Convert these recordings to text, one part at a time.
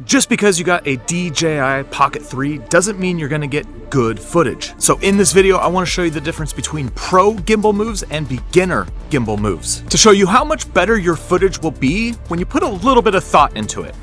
Just because you got a DJI Pocket 3 doesn't mean you're gonna get good footage. So in this video, I wanna show you the difference between pro gimbal moves and beginner gimbal moves to show you how much better your footage will be when you put a little bit of thought into it.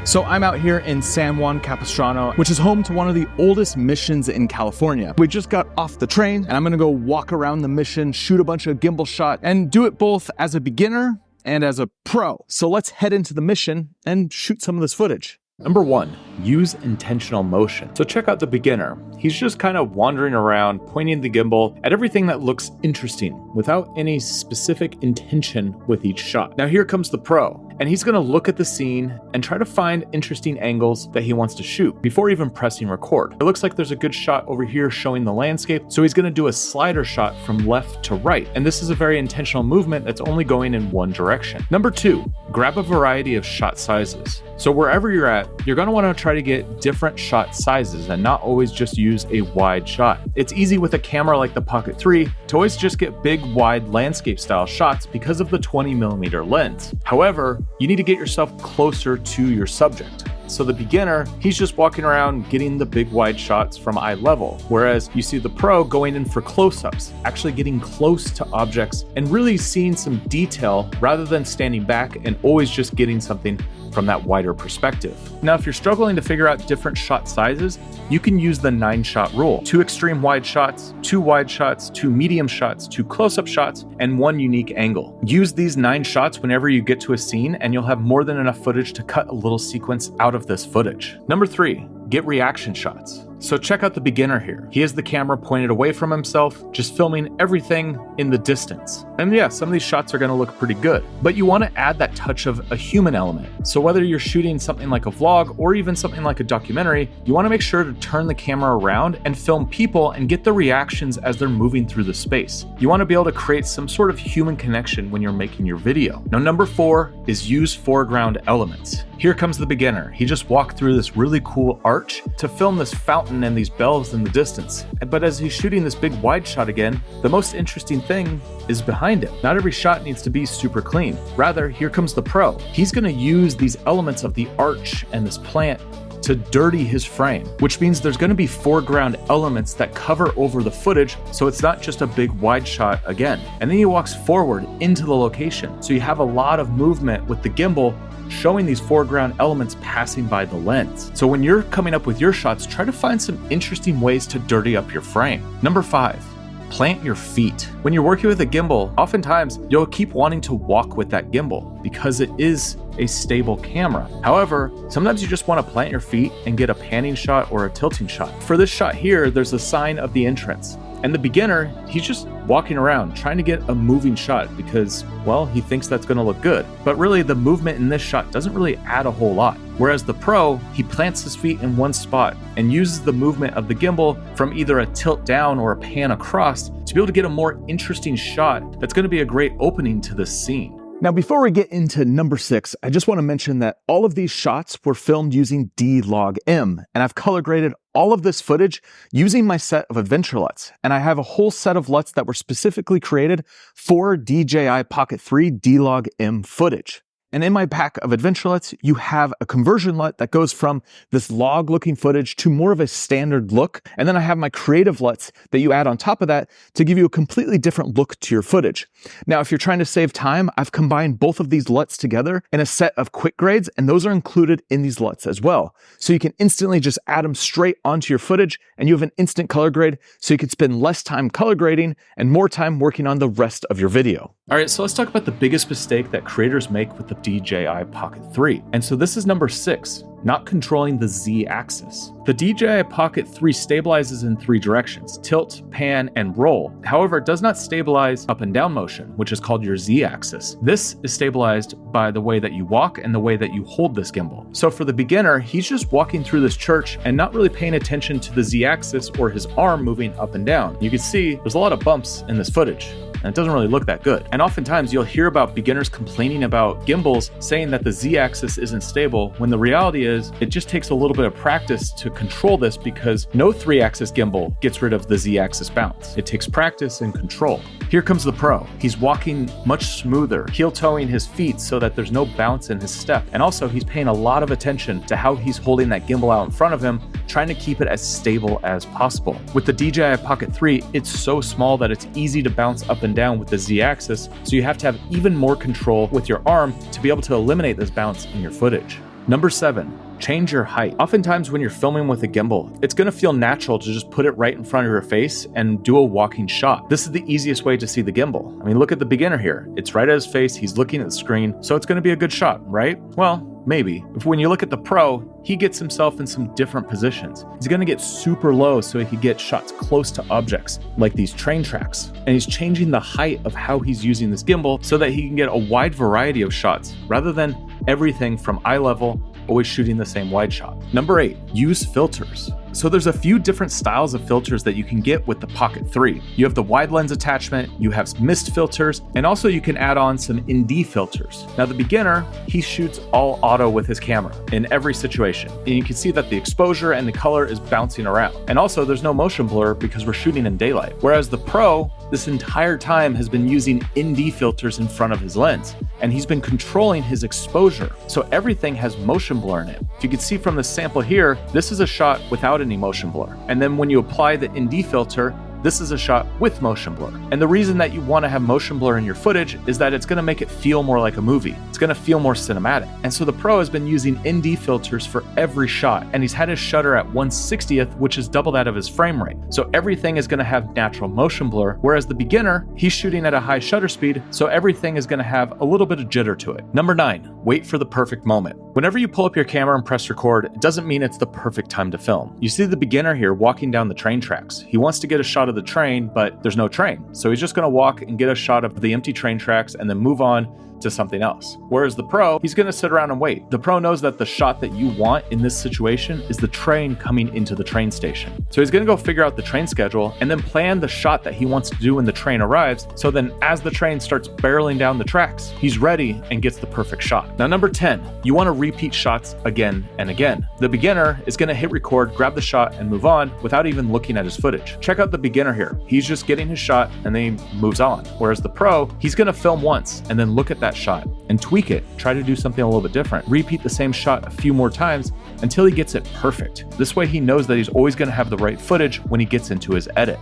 So I'm out here in San Juan Capistrano, which is home to one of the oldest missions in California. We just got off the train and I'm gonna go walk around the mission, shoot a bunch of gimbal shots, and do it both as a beginner and as a pro. So let's head into the mission and shoot some of this footage. Number 1, use intentional motion. So check out the beginner. He's just kind of wandering around, pointing the gimbal at everything that looks interesting without any specific intention with each shot. Now here comes the pro, and he's gonna look at the scene and try to find interesting angles that he wants to shoot before even pressing record. It looks like there's a good shot over here showing the landscape, so he's gonna do a slider shot from left to right. And this is a very intentional movement that's only going in one direction. Number 2, grab a variety of shot sizes. So wherever you're at, you're gonna wanna try to get different shot sizes and not always just use a wide shot. It's easy with a camera like the Pocket 3 to always just get big, wide landscape style shots because of the 20mm lens. However, you need to get yourself closer to your subject. So the beginner, he's just walking around getting the big wide shots from eye level, whereas you see the pro going in for close-ups, actually getting close to objects and really seeing some detail rather than standing back and always just getting something from that wider perspective. Now, if you're struggling to figure out different shot sizes, you can use the 9-shot rule. 2 extreme wide shots, 2 wide shots, 2 medium shots, 2 close-up shots, and 1 unique angle. Use these 9 shots whenever you get to a scene and you'll have more than enough footage to cut a little sequence out of this footage. Number 3, get reaction shots. So check out the beginner here. He has the camera pointed away from himself, just filming everything in the distance. And yeah, some of these shots are gonna look pretty good, but you wanna add that touch of a human element. So whether you're shooting something like a vlog or even something like a documentary, you wanna make sure to turn the camera around and film people and get the reactions as they're moving through the space. You wanna be able to create some sort of human connection when you're making your video. Now, number 4 is use foreground elements. Here comes the beginner. He just walked through this really cool arch to film this fountain and these bells in the distance. But as he's shooting this big wide shot again, the most interesting thing is behind him. Not every shot needs to be super clean. Rather, here comes the pro. He's gonna use these elements of the arch and this plant to dirty his frame, which means there's gonna be foreground elements that cover over the footage, so it's not just a big wide shot again. And then he walks forward into the location. So you have a lot of movement with the gimbal showing these foreground elements passing by the lens. So when you're coming up with your shots, try to find some interesting ways to dirty up your frame. Number 5, plant your feet. When you're working with a gimbal, oftentimes you'll keep wanting to walk with that gimbal because it is a stable camera. However, sometimes you just want to plant your feet and get a panning shot or a tilting shot. For this shot here, there's a sign of the entrance. And the beginner, he's just walking around trying to get a moving shot because, well, he thinks that's gonna look good. But really, the movement in this shot doesn't really add a whole lot. Whereas the pro, he plants his feet in one spot and uses the movement of the gimbal from either a tilt down or a pan across to be able to get a more interesting shot that's gonna be a great opening to this scene. Now, before we get into number 6, I just want to mention that all of these shots were filmed using D-Log-M, and I've color graded all of this footage using my set of adventure LUTs. And I have a whole set of LUTs that were specifically created for DJI Pocket 3 D-Log-M footage. And in my pack of adventure LUTs, you have a conversion LUT that goes from this log looking footage to more of a standard look. And then I have my creative LUTs that you add on top of that to give you a completely different look to your footage. Now, if you're trying to save time, I've combined both of these LUTs together in a set of quick grades, and those are included in these LUTs as well. So you can instantly just add them straight onto your footage and you have an instant color grade, so you can spend less time color grading and more time working on the rest of your video. All right, so let's talk about the biggest mistake that creators make with the DJI Pocket 3. And so this is number 6, not controlling the Z-axis. The DJI Pocket 3 stabilizes in 3 directions: tilt, pan, and roll. However, it does not stabilize up and down motion, which is called your Z-axis. This is stabilized by the way that you walk and the way that you hold this gimbal. So for the beginner, he's just walking through this church and not really paying attention to the Z-axis or his arm moving up and down. You can see there's a lot of bumps in this footage, and it doesn't really look that good. And oftentimes you'll hear about beginners complaining about gimbals saying that the Z-axis isn't stable, when the reality is it just takes a little bit of practice to control this, because no 3-axis gimbal gets rid of the Z-axis bounce. It takes practice and control. Here comes the pro. He's walking much smoother, heel-toeing his feet so that there's no bounce in his step. And also he's paying a lot of attention to how he's holding that gimbal out in front of him, trying to keep it as stable as possible. With the DJI Pocket 3, it's so small that it's easy to bounce up and down with the Z-axis, so you have to have even more control with your arm to be able to eliminate this bounce in your footage. Number 7, change your height. Oftentimes when you're filming with a gimbal, it's gonna feel natural to just put it right in front of your face and do a walking shot. This is the easiest way to see the gimbal. I mean, look at the beginner here. It's right at his face, he's looking at the screen, so it's gonna be a good shot, right? Well, maybe. When you look at the pro, he gets himself in some different positions. He's gonna get super low so he can get shots close to objects, like these train tracks. And he's changing the height of how he's using this gimbal so that he can get a wide variety of shots, rather than everything from eye level, always shooting the same wide shot. Number 8, use filters. So there's a few different styles of filters that you can get with the Pocket 3. You have the wide lens attachment, you have mist filters, and also you can add on some ND filters. Now the beginner, he shoots all auto with his camera in every situation. And you can see that the exposure and the color is bouncing around. And also there's no motion blur because we're shooting in daylight. Whereas the pro, this entire time has been using ND filters in front of his lens. And he's been controlling his exposure. So everything has motion blur in it. If you can see from the sample here, this is a shot without any motion blur. And then when you apply the ND filter, this is a shot with motion blur. And the reason that you want to have motion blur in your footage is that it's going to make it feel more like a movie. It's going to feel more cinematic. And so the pro has been using ND filters for every shot, and he's had his shutter at 1/60th, which is double that of his frame rate. So everything is going to have natural motion blur, whereas the beginner, he's shooting at a high shutter speed, so everything is going to have a little bit of jitter to it. Number 9, wait for the perfect moment. Whenever you pull up your camera and press record, it doesn't mean it's the perfect time to film. You see the beginner here walking down the train tracks. He wants to get a shot of the train, but there's no train. So he's just gonna walk and get a shot of the empty train tracks and then move on to something else. Whereas the pro, he's gonna sit around and wait. The pro knows that the shot that you want in this situation is the train coming into the train station. So he's gonna go figure out the train schedule and then plan the shot that he wants to do when the train arrives. So then as the train starts barreling down the tracks, he's ready and gets the perfect shot. Now, number 10, you wanna repeat shots again and again. The beginner is gonna hit record, grab the shot and move on without even looking at his footage. Check out the beginner here. He's just getting his shot and then he moves on. Whereas the pro, he's gonna film once and then look at that shot and tweak it, try to do something a little bit different, repeat the same shot a few more times until he gets it perfect. This way he knows that he's always going to have the right footage when he gets into his edit.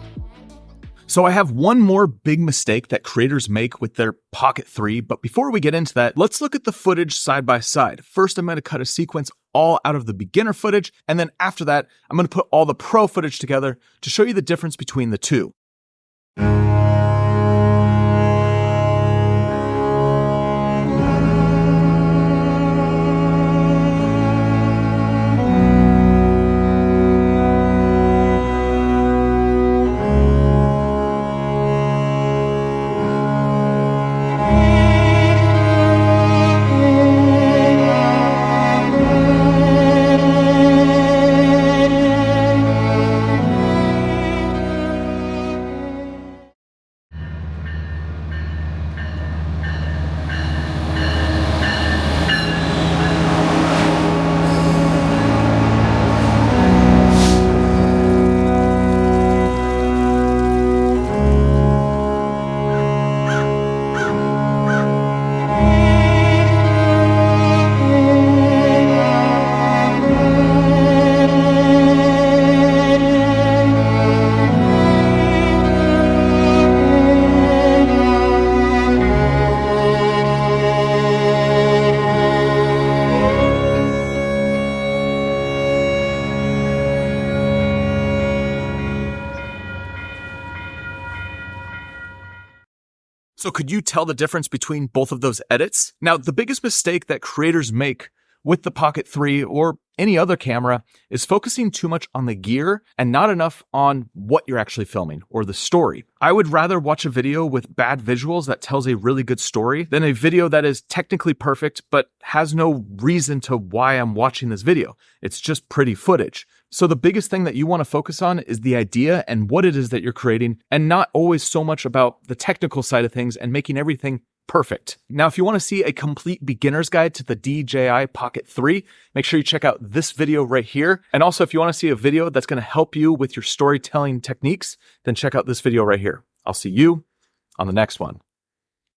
So I have one more big mistake that creators make with their Pocket 3, but before we get into that, let's look at the footage side by side. First, I'm going to cut a sequence all out of the beginner footage, and then after that, I'm going to put all the pro footage together to show you the difference between the two. So could you tell the difference between both of those edits? Now, the biggest mistake that creators make with the Pocket 3 or any other camera is focusing too much on the gear and not enough on what you're actually filming or the story. I would rather watch a video with bad visuals that tells a really good story than a video that is technically perfect but has no reason to why I'm watching this video. It's just pretty footage. So the biggest thing that you want to focus on is the idea and what it is that you're creating, and not always so much about the technical side of things and making everything perfect. Now, if you want to see a complete beginner's guide to the DJI Pocket 3, make sure you check out this video right here. And also, if you want to see a video that's going to help you with your storytelling techniques, then check out this video right here. I'll see you on the next one.